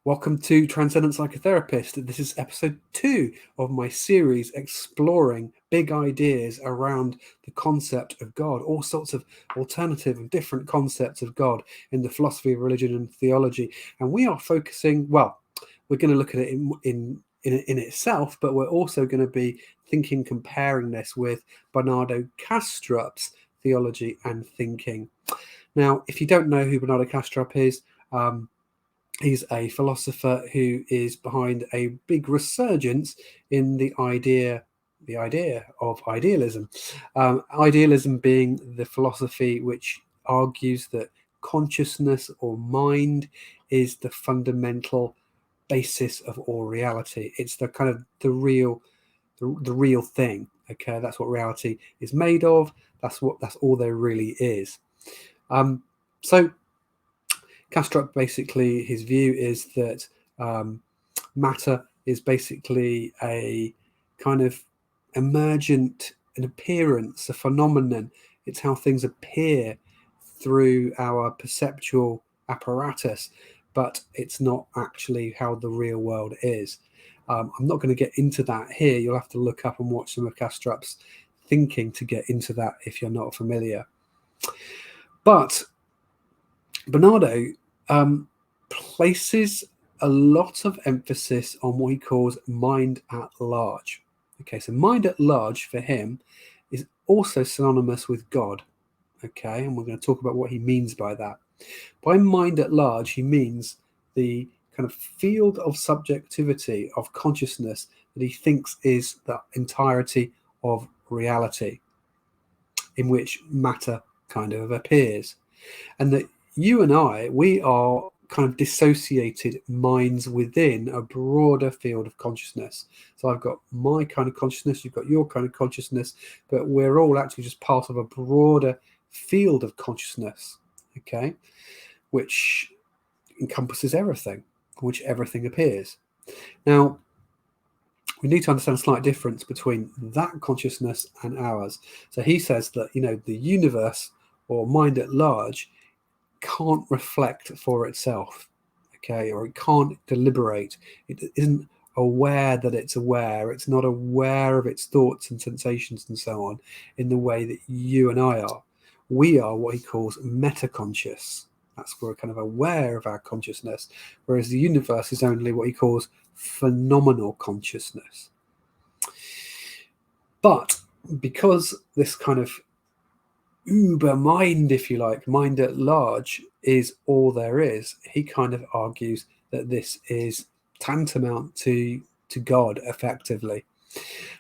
Welcome to Transcendent Psychotherapist. This is episode 2 of my series exploring big ideas around the concept of God, all sorts of alternative and different concepts of God in the philosophy of religion and theology. And we are focusing, well, we're going to look at it in itself, but we're also going to be comparing this with Bernardo Kastrup's theology and thinking. Now, if you don't know who Bernardo Kastrup is, he's a philosopher who is behind a big resurgence in the idea of idealism. Idealism being the philosophy which argues that consciousness or mind is the fundamental basis of all reality. It's the kind of the real thing. Okay, that's what reality is made of. That's all there really is. So Kastrup, basically, his view is that matter is basically a kind of emergent, an appearance, a phenomenon. It's how things appear through our perceptual apparatus, but it's not actually how the real world is. I'm not going to get into that here. You'll have to look up and watch some of Kastrup's thinking to get into that if you're not familiar. But Bernardo places a lot of emphasis on what he calls mind at large. Okay, so mind at large for him is also synonymous with God. Okay, and we're going to talk about what he means by that. By mind at large, he means the kind of field of subjectivity of consciousness that he thinks is the entirety of reality, in which matter kind of appears. And that you and I, we are kind of dissociated minds within a broader field of consciousness. So I've got my kind of consciousness, you've got your kind of consciousness, but we're all actually just part of a broader field of consciousness, okay, which encompasses everything, which everything appears. Now, we need to understand a slight difference between that consciousness and ours. So he says that, the universe or mind at large can't reflect for itself, okay, or it can't deliberate. It isn't aware that it's aware. It's not aware of its thoughts and sensations and so on in the way that you and I are. We are what he calls metaconscious. That's where we're kind of aware of our consciousness, whereas the universe is only what he calls phenomenal consciousness. But because this kind of uber mind, if you like, mind at large is all there is, he kind of argues that this is tantamount to God, effectively.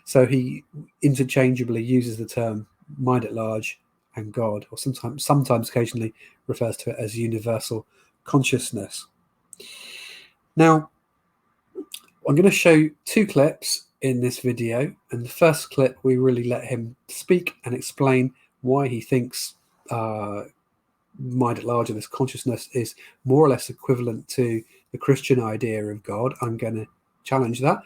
So he interchangeably uses the term mind at large and God, or sometimes occasionally refers to it as universal consciousness. Now, I'm going to show 2 clips in this video, and the first clip we really let him speak and explain why he thinks mind at large and this consciousness is more or less equivalent to the Christian idea of God. I'm going to challenge that.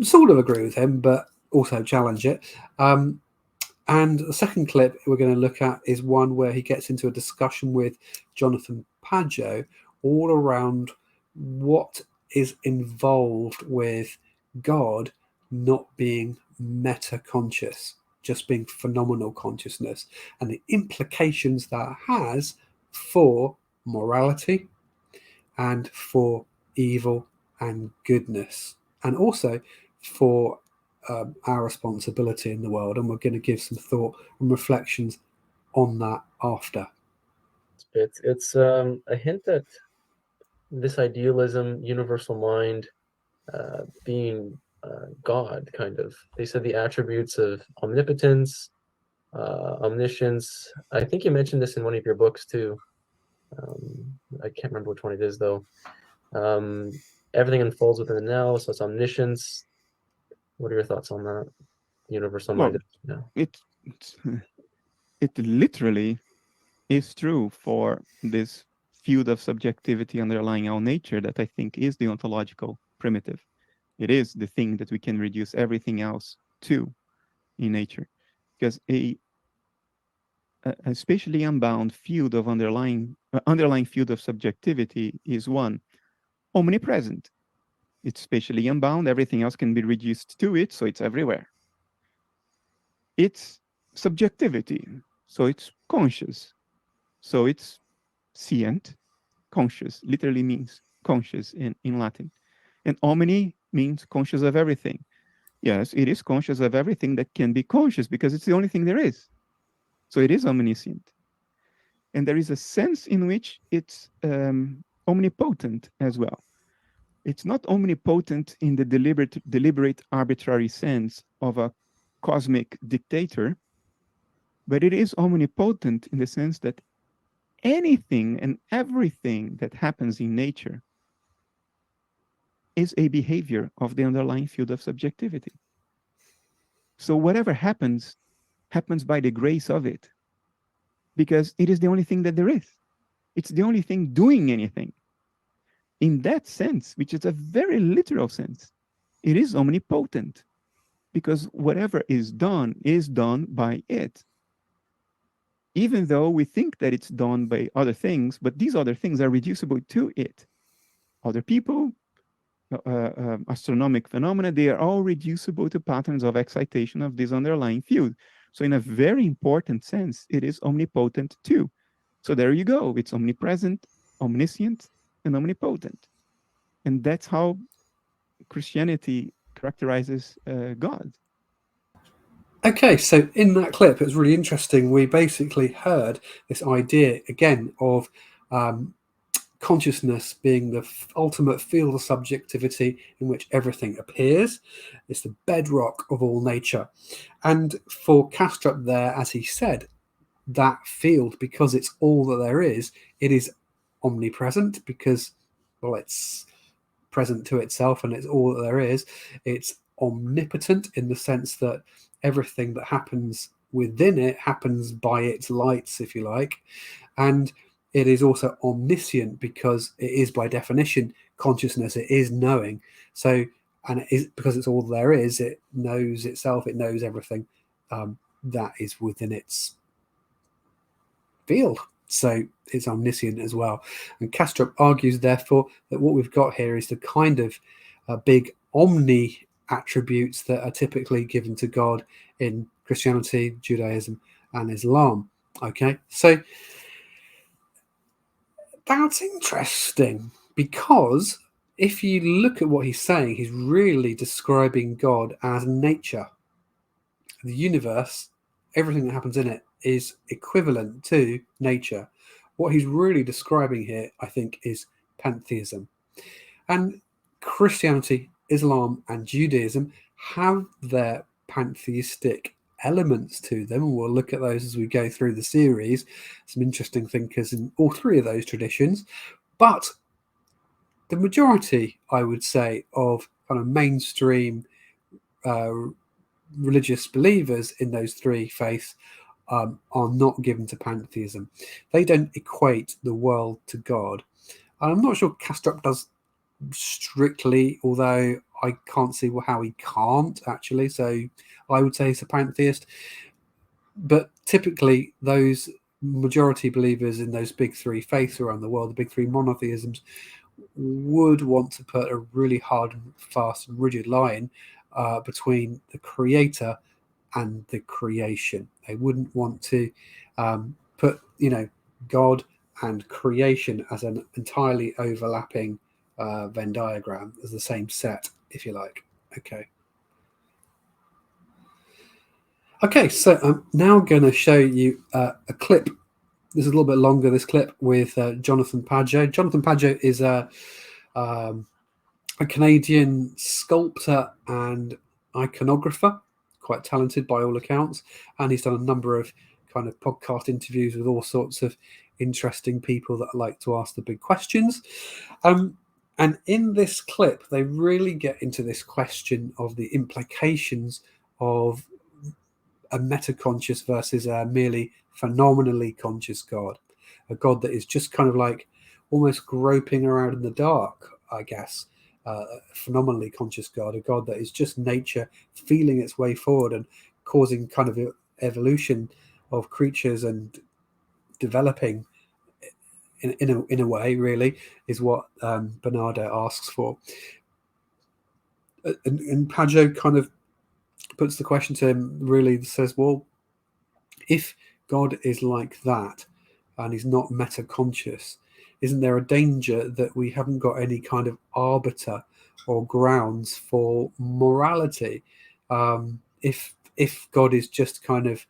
Sort of agree with him, but also challenge it. And the second clip we're going to look at is one where he gets into a discussion with Jonathan Pageau all around what is involved with God not being metaconscious, just being phenomenal consciousness, and the implications that has for morality and for evil and goodness, and also for our responsibility in the world. And we're going to give some thought and reflections on that after. It's a hint that this idealism, universal mind, being God, kind of. They said the attributes of omnipotence, omniscience. I think you mentioned this in one of your books too. I can't remember which one it is though. Everything unfolds within the now, so it's omniscience. What are your thoughts on that? Universal mind. Yeah. It literally is true for this field of subjectivity underlying our nature that I think is the ontological primitive. It is the thing that we can reduce everything else to in nature, because a spatially unbound field of underlying field of subjectivity is one omnipresent. It's spatially unbound. Everything else can be reduced to it, so it's everywhere. It's subjectivity, so it's conscious. So it's scient, conscious, literally means conscious in Latin. And omni means conscious of everything. Yes, it is conscious of everything that can be conscious because it's the only thing there is. So it is omniscient. And there is a sense in which it's omnipotent as well. It's not omnipotent in the deliberate arbitrary sense of a cosmic dictator, but it is omnipotent in the sense that anything and everything that happens in nature is a behavior of the underlying field of subjectivity. So whatever happens, happens by the grace of it, because it is the only thing that there is. It's the only thing doing anything. In that sense, which is a very literal sense, it is omnipotent, because whatever is done by it. Even though we think that it's done by other things, but these other things are reducible to it. Other people, astronomic phenomena, they are all reducible to patterns of excitation of this underlying field. So in a very important sense, it is omnipotent too. So there you go. It's omnipresent, omniscient, and omnipotent. And that's how Christianity characterizes God. Okay, so in that clip, it was really interesting. We basically heard this idea again of consciousness being the ultimate field of subjectivity in which everything appears. It's the bedrock of all nature. And for Kastrup there, as he said, that field, because it's all that there is, it is omnipresent because, well, it's present to itself and it's all that there is. It's omnipotent in the sense that everything that happens within it happens by its lights, if you like. And it is also omniscient because it is, by definition, consciousness. It is knowing. So, and it is because it's all there is. It knows itself. It knows everything that is within its field. So it's omniscient as well. And Kastrup argues, therefore, that what we've got here is the kind of big omni attributes that are typically given to God in Christianity, Judaism, and Islam. Okay, so that's interesting because if you look at what he's saying, he's really describing God as nature. The universe, everything that happens in it, is equivalent to nature. What he's really describing here, I think, is pantheism. And Christianity, Islam, and Judaism have their pantheistic elements to them, and we'll look at those as we go through the series. Some interesting thinkers in all three of those traditions, but the majority, I would say, of kind of mainstream religious believers in those three faiths are not given to pantheism. They don't equate the world to God. And I'm not sure Kastrup does strictly, although I can't see how he can't actually. So I would say he's a pantheist. But typically, those majority believers in those big three faiths around the world, the big three monotheisms, would want to put a really hard and fast and rigid line between the creator and the creation. They wouldn't want to put, God and creation as an entirely overlapping Venn diagram, as the same set, if you like. Okay, so I'm now going to show you a clip. This is a little bit longer, this clip, with Jonathan Pageau. Jonathan Pageau is a Canadian sculptor and iconographer, quite talented by all accounts, and he's done a number of kind of podcast interviews with all sorts of interesting people that like to ask the big questions. And in this clip, they really get into this question of the implications of a metaconscious versus a merely phenomenally conscious God, a God that is just kind of like almost groping around in the dark, I guess. Phenomenally conscious God, a God that is just nature feeling its way forward and causing kind of evolution of creatures and developing in a way, really, is what Bernardo asks for. And Pajo kind of puts the question to him, really says, well, if God is like that and he's not metaconscious, isn't there a danger that we haven't got any kind of arbiter or grounds for morality? If God is just kind of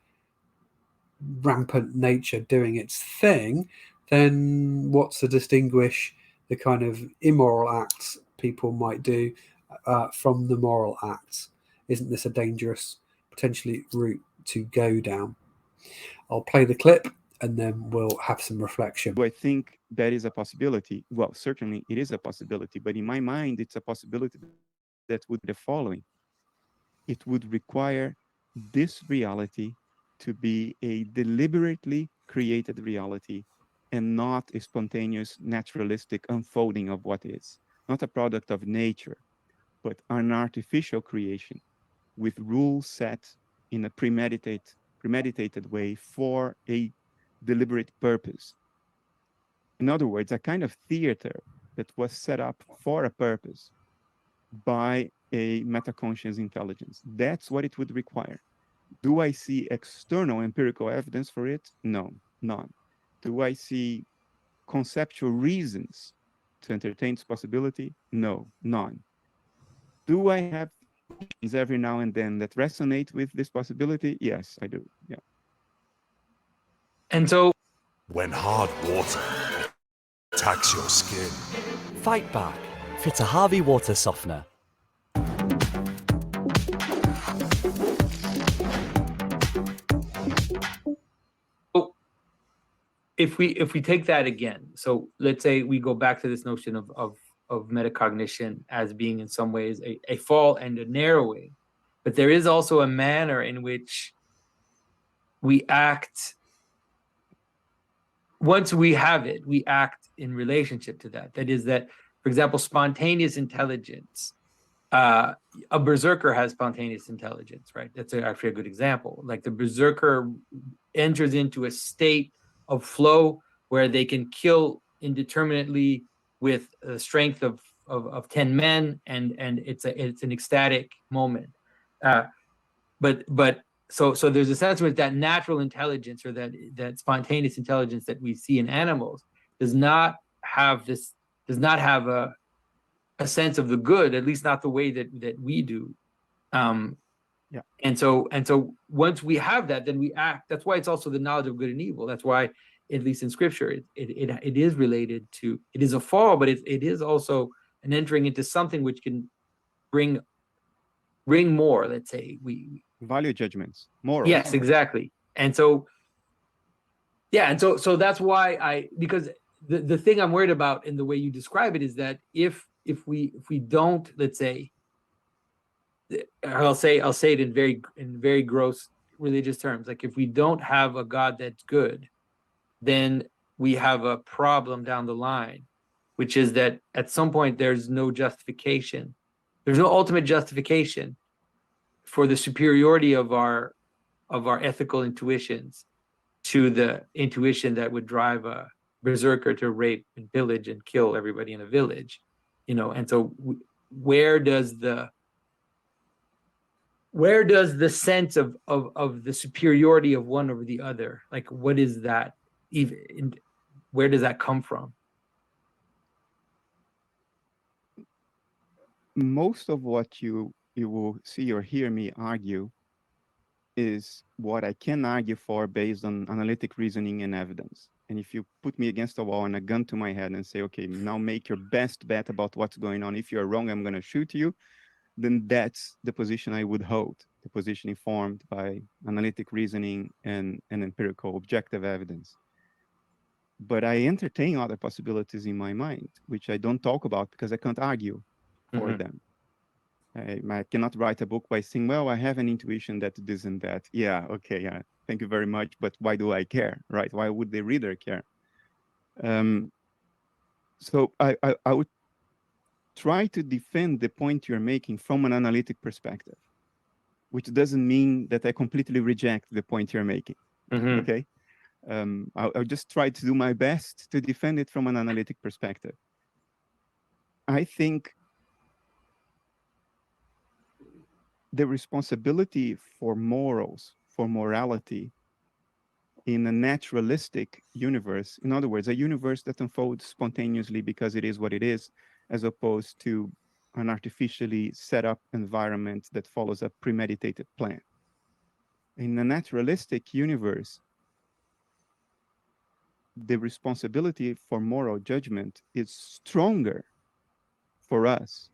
rampant nature doing its thing, then what's to distinguish the kind of immoral acts people might do from the moral acts? Isn't this a dangerous, potentially, route to go down? I'll play the clip and then we'll have some reflection. Do I think that is a possibility? Well, certainly it is a possibility, but in my mind, it's a possibility that would be the following. It would require this reality to be a deliberately created reality and not a spontaneous, naturalistic unfolding of what is. Not a product of nature, but an artificial creation with rules set in a premeditated way for a deliberate purpose. In other words, a kind of theater that was set up for a purpose by a metaconscious intelligence. That's what it would require. Do I see external empirical evidence for it? No, none. Do I see conceptual reasons to entertain this possibility? No, none. Do I have every now and then that resonate with this possibility? Yes, I do. Yeah. And so, when hard water attacks your skin, fight back. Fit a Harvey water softener. if we take that again, so let's say we go back to this notion of metacognition as being in some ways a fall and a narrowing, but there is also a manner in which we act. Once we have it, we act in relationship to that. That is that, for example, spontaneous intelligence. A berserker has spontaneous intelligence, right? That's actually a good example. Like the berserker enters into a state of flow where they can kill indeterminately with the strength of 10 men, and it's an ecstatic moment. But so there's a sense in which that natural intelligence, or that spontaneous intelligence that we see in animals, does not have a sense of the good, at least not the way that we do. Yeah. And so once we have that, then we act. That's why it's also the knowledge of good and evil. That's why, at least in scripture, it is related to, it is a fall, but it is also an entering into something which can bring more, let's say, Value judgments, moral. Yes, exactly. And so, yeah, and so that's why because the thing I'm worried about in the way you describe it is that if we don't, let's say, I'll say it in very gross religious terms, like if we don't have a God that's good, then we have a problem down the line, which is that at some point there's no justification. There's no ultimate justification for the superiority of our ethical intuitions to the intuition that would drive a berserker to rape and pillage and kill everybody in a village, and so where does the sense of the superiority of one over the other, like what is that even, where does that come from? Most of what you will see or hear me argue is what I can argue for based on analytic reasoning and evidence. And if you put me against a wall and a gun to my head and say, okay, now make your best bet about what's going on. If you're wrong, I'm going to shoot you. Then that's the position I would hold, the position informed by analytic reasoning and empirical objective evidence. But I entertain other possibilities in my mind, which I don't talk about because I can't argue for them. I cannot write a book by saying, well, I have an intuition that this and that. Yeah, okay, yeah, thank you very much. But why do I care, right? Why would the reader care? So I would try to defend the point you're making from an analytic perspective, which doesn't mean that I completely reject the point you're making, okay? I'll just try to do my best to defend it from an analytic perspective. I think the responsibility for morals, for morality, in a naturalistic universe, in other words, a universe that unfolds spontaneously because it is what it is, as opposed to an artificially set up environment that follows a premeditated plan. In a naturalistic universe, the responsibility for moral judgment is stronger for us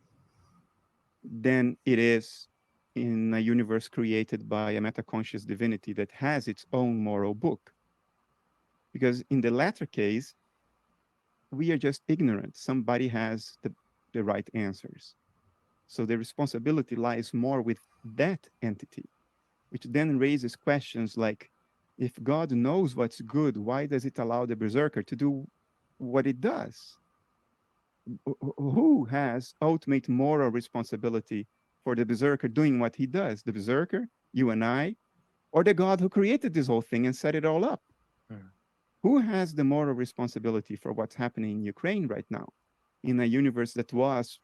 than it is in a universe created by a metaconscious divinity that has its own moral book. Because in the latter case, we are just ignorant. Somebody has the right answers. So the responsibility lies more with that entity, which then raises questions like, if God knows what's good, why does it allow the berserker to do what it does? Who has ultimate moral responsibility for the berserker doing what he does? The berserker, you and I, or the God who created this whole thing and set it all up? Who has the moral responsibility for what's happening in Ukraine right now, in a universe that was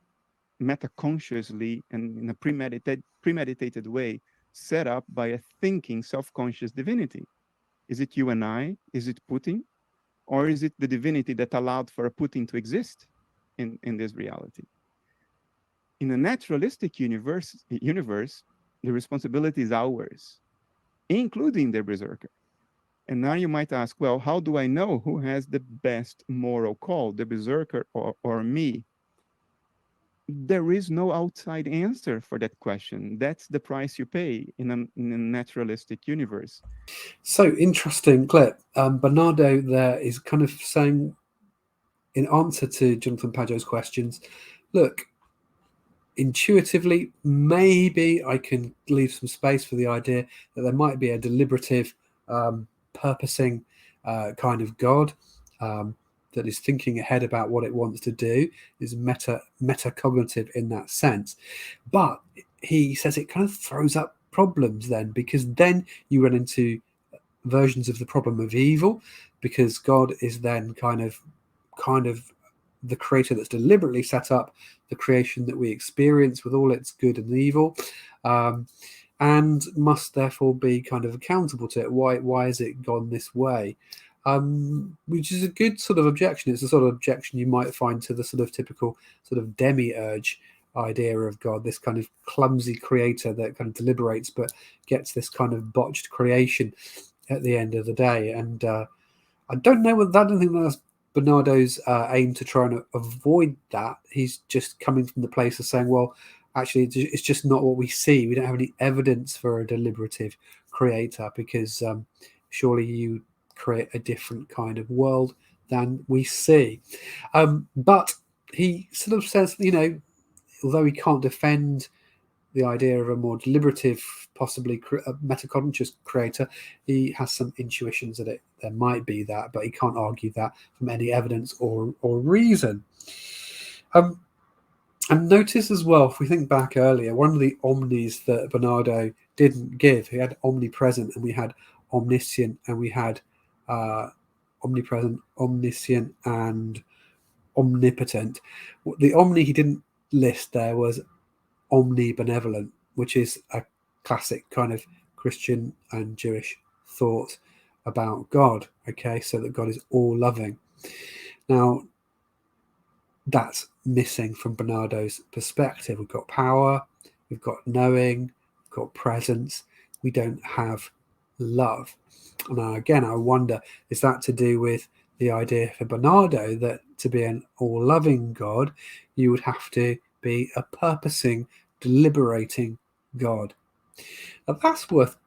metaconsciously and in a premeditated way set up by a thinking, self-conscious divinity? Is it you and I? Is it Putin? Or is it the divinity that allowed for a Putin to exist in this reality? In a naturalistic universe, the responsibility is ours, including the berserker. And now you might ask, well, how do I know who has the best moral call, the berserker or me? There is no outside answer for that question. That's the price you pay in a naturalistic universe. So interesting clip. Bernardo there is kind of saying, in answer to Jonathan Pageau's questions, look, intuitively, maybe I can leave some space for the idea that there might be a deliberative, purposing kind of God that is thinking ahead about what it wants to do, is metacognitive in that sense. But he says it kind of throws up problems then, because then you run into versions of the problem of evil, because God is then kind of the creator that's deliberately set up the creation that we experience with all its good and evil, and must therefore be kind of accountable to it. Why has it gone this way? Which is a good sort of objection. It's a sort of objection you might find to the sort of typical sort of demiurge idea of God, this kind of clumsy creator that kind of deliberates but gets this kind of botched creation at the end of the day. And I don't know whether I don't think that's Bernardo's aim to try and avoid that. He's just coming from the place of saying, well, actually, it's just not what we see. We don't have any evidence for a deliberative creator, because surely you create a different kind of world than we see. But he sort of says, although he can't defend the idea of a more deliberative, possibly metacognition creator, he has some intuitions that there might be that, but he can't argue that from any evidence or reason. And notice as well, if we think back earlier, one of the omnis that Bernardo didn't give, he had omnipresent, and we had omniscient, and we had omnipresent, omniscient, and omnipotent. The omni he didn't list there was omni-benevolent, which is a classic kind of Christian and Jewish thought about God. Okay, so that God is all-loving. Now, that's missing from Bernardo's perspective. We've got power, we've got knowing, we've got presence. We don't have love. Now, again, I wonder, is that to do with the idea for Bernardo that to be an all-loving God, you would have to be a purposing, deliberating God? Now, that's worth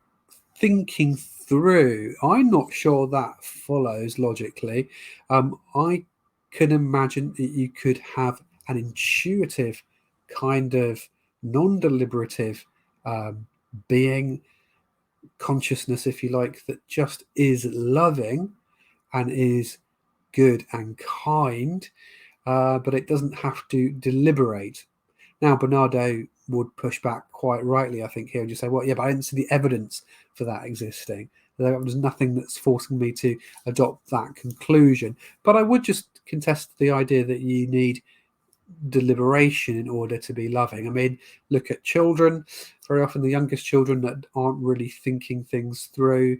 thinking through. I'm not sure that follows logically. I can imagine that you could have an intuitive kind of non-deliberative being, consciousness, if you like, that just is loving and is good and kind, but it doesn't have to deliberate. Now, Bernardo would push back quite rightly, I think, here, and just say, well, yeah, but I didn't see the evidence for that existing. There's nothing that's forcing me to adopt that conclusion. But I would just contest the idea that you need deliberation in order to be loving. I mean, look at children. Very often the youngest children that aren't really thinking things through,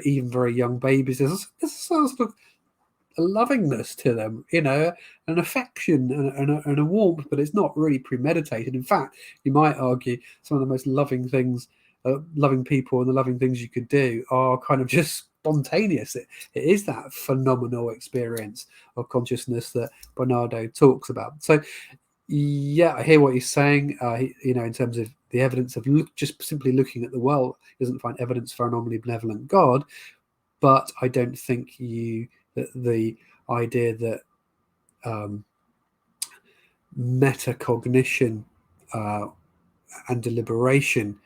even very young babies, there's a sort of a lovingness to them, an affection and a warmth, but it's not really premeditated. In fact, you might argue some of the most loving things, loving people and the loving things you could do are kind of just spontaneous. It is that phenomenal experience of consciousness that Bernardo talks about. So yeah, I hear what he's saying. In terms of the evidence of just simply looking at the world, he doesn't find evidence for an omnibenevolent God, but I don't think the idea that metacognition and deliberation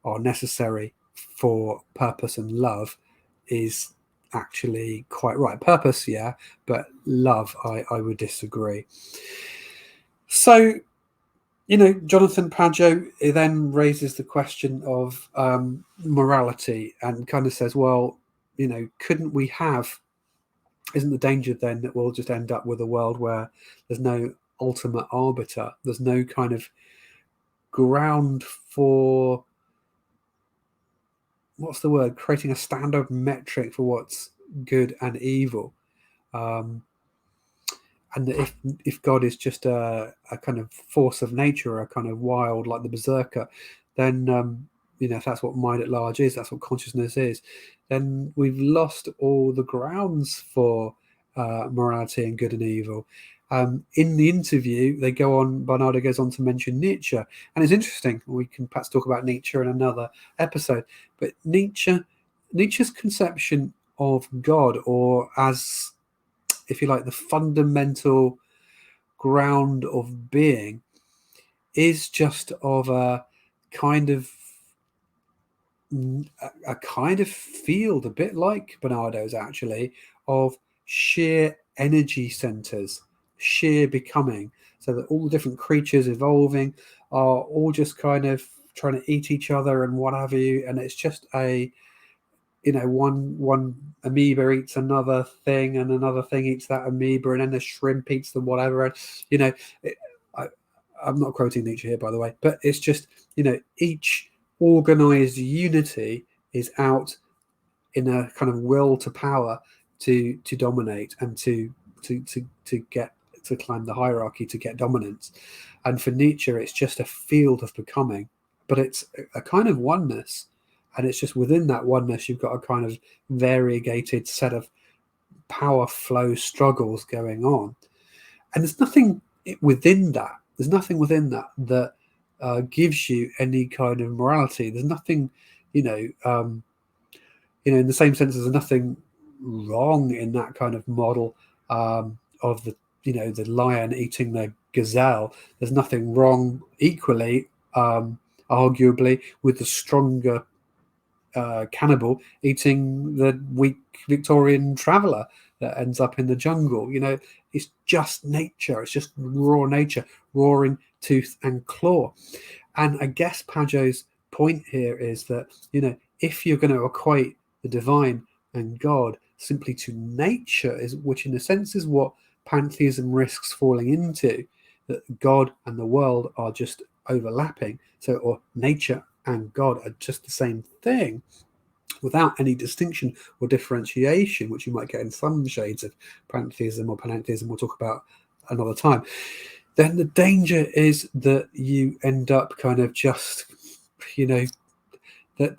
are necessary for purpose and love is actually quite right. Purpose, yeah, but love, I would disagree. So, Jonathan Pageau then raises the question of morality and kind of says, well, couldn't we isn't the danger then that we'll just end up with a world where there's no ultimate arbiter, there's no kind of ground for, what's the word, creating a standard metric for what's good and evil, and that if God is just a kind of force of nature, a kind of wild, like the berserker, then if that's what mind at large is, that's what consciousness is, then we've lost all the grounds for morality and good and evil. In the interview, Bernardo goes on to mention Nietzsche, and it's interesting. We can perhaps talk about Nietzsche in another episode, but Nietzsche's conception of God, or as, if you like, the fundamental ground of being, is just of a kind of field, a bit like Bernardo's actually, of sheer energy centers, sheer becoming, so that all the different creatures evolving are all just kind of trying to eat each other and what have you, and it's just one amoeba eats another thing, and another thing eats that amoeba, and then the shrimp eats the whatever. And I'm not quoting Nietzsche here, by the way, but it's just each organized unity is out in a kind of will to power to dominate and to get to climb the hierarchy, to get dominance. And for Nietzsche, it's just a field of becoming, but it's a kind of oneness. And it's just within that oneness, you've got a kind of variegated set of power flow struggles going on. And there's nothing within that. There's nothing within that gives you any kind of morality. There's nothing, in the same sense, there's nothing wrong in that kind of model of the lion eating the gazelle. There's nothing wrong equally, arguably, with the stronger cannibal eating the weak Victorian traveller that ends up in the jungle. It's just nature. It's just raw nature, roaring tooth and claw. And I guess Pageau's point here is that, if you're going to equate the divine and God simply to nature, which in a sense is what pantheism risks falling into, that God and the world are just overlapping, or nature and God are just the same thing, without any distinction or differentiation, which you might get in some shades of pantheism or panentheism we'll talk about another time, then the danger is that you end up kind of just, that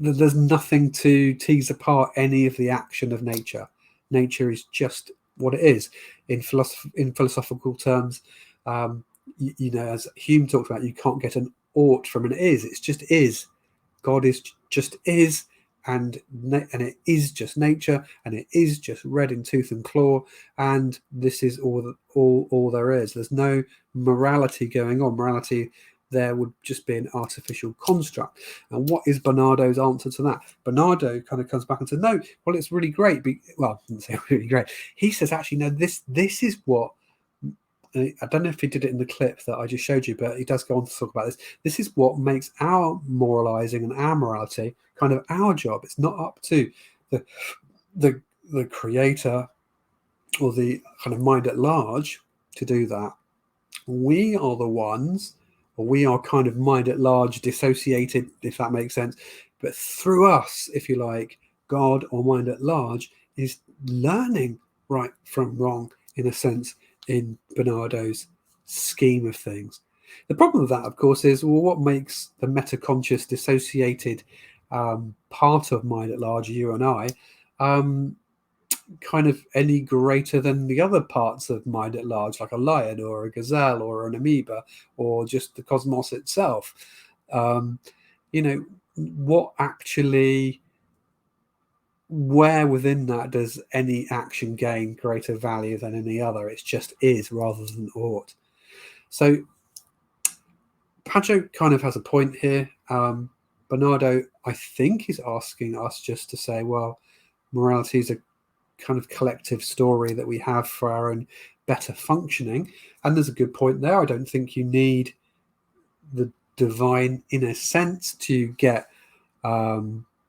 there's nothing to tease apart any of the action of nature. Nature is just what it is. In philosophical terms, as Hume talked about, you can't get an ought from an is. It's just is. God is just is, and it is just nature, and it is just red in tooth and claw, and this is all there is. There's no morality going on. Morality there would just be an artificial construct. And what is Bernardo's answer to that? Bernardo kind of comes back and says, no, well, it's really great. Well, I didn't say really great. He says, actually, no, this is what I don't know if he did it in the clip that I just showed you, but he does go on to talk about this. This is what makes our moralizing and our morality kind of our job. It's not up to the creator or the kind of mind at large to do that. We are the ones, or we are kind of mind at large, dissociated, if that makes sense. But through us, if you like, God or mind at large is learning right from wrong, in a sense, in Bernardo's scheme of things. The problem with that, of course, is, well, what makes the metaconscious dissociated part of mind at large, you and I, kind of any greater than the other parts of mind at large, like a lion or a gazelle or an amoeba or just the cosmos itself? What actually, where within that does any action gain greater value than any other? It's just is rather than ought. So Pacho kind of has a point here. Bernardo, I think, is asking us just to say, well, morality is a kind of collective story that we have for our own better functioning. And there's a good point there. I don't think you need the divine, in a sense, to get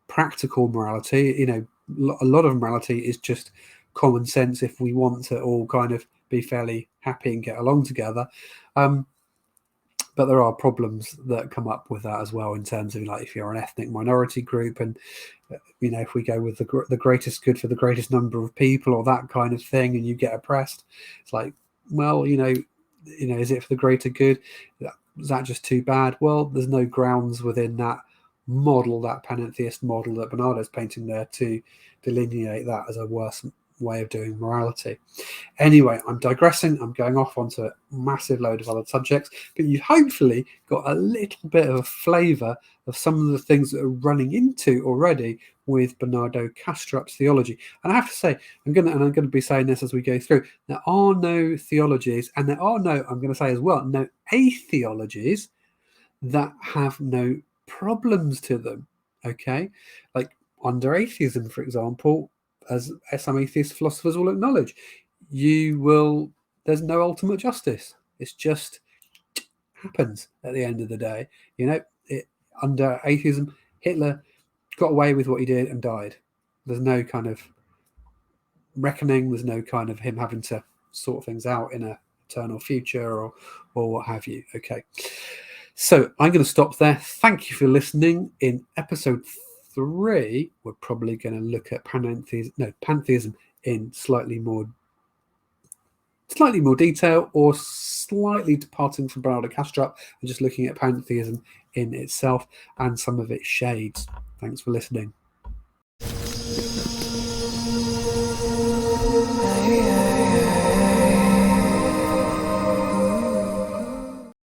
practical morality. A lot of morality is just common sense if we want to all kind of be fairly happy and get along together. But there are problems that come up with that as well, in terms of, like, if you're an ethnic minority group and, if we go with the greatest good for the greatest number of people or that kind of thing, and you get oppressed, it's like, well, is it for the greater good? Is that just too bad? Well, there's no grounds within that model, that pantheist model that Bernardo's painting there, to delineate that as a worse way of doing morality. Anyway, I'm digressing. I'm going off onto a massive load of other subjects, but you've hopefully got a little bit of a flavour of some of the things that are running into already with Bernardo Kastrup's theology. And I have to say, I'm going to be saying this as we go through, there are no theologies, and there are no, I'm going to say as well, no atheologies that have no problems to them. Okay, like under atheism, for example, as some atheist philosophers will acknowledge, there's no ultimate justice. It's just happens at the end of the day. Under atheism, Hitler got away with what he did and died. There's no kind of reckoning. There's no kind of him having to sort things out in a eternal future or what have you. Okay, so I'm going to stop there. Thank you for listening. In episode 3, we're probably going to look at pantheism in slightly more detail, or slightly departing from Bernardo Kastrup and just looking at pantheism in itself and some of its shades. Thanks for listening.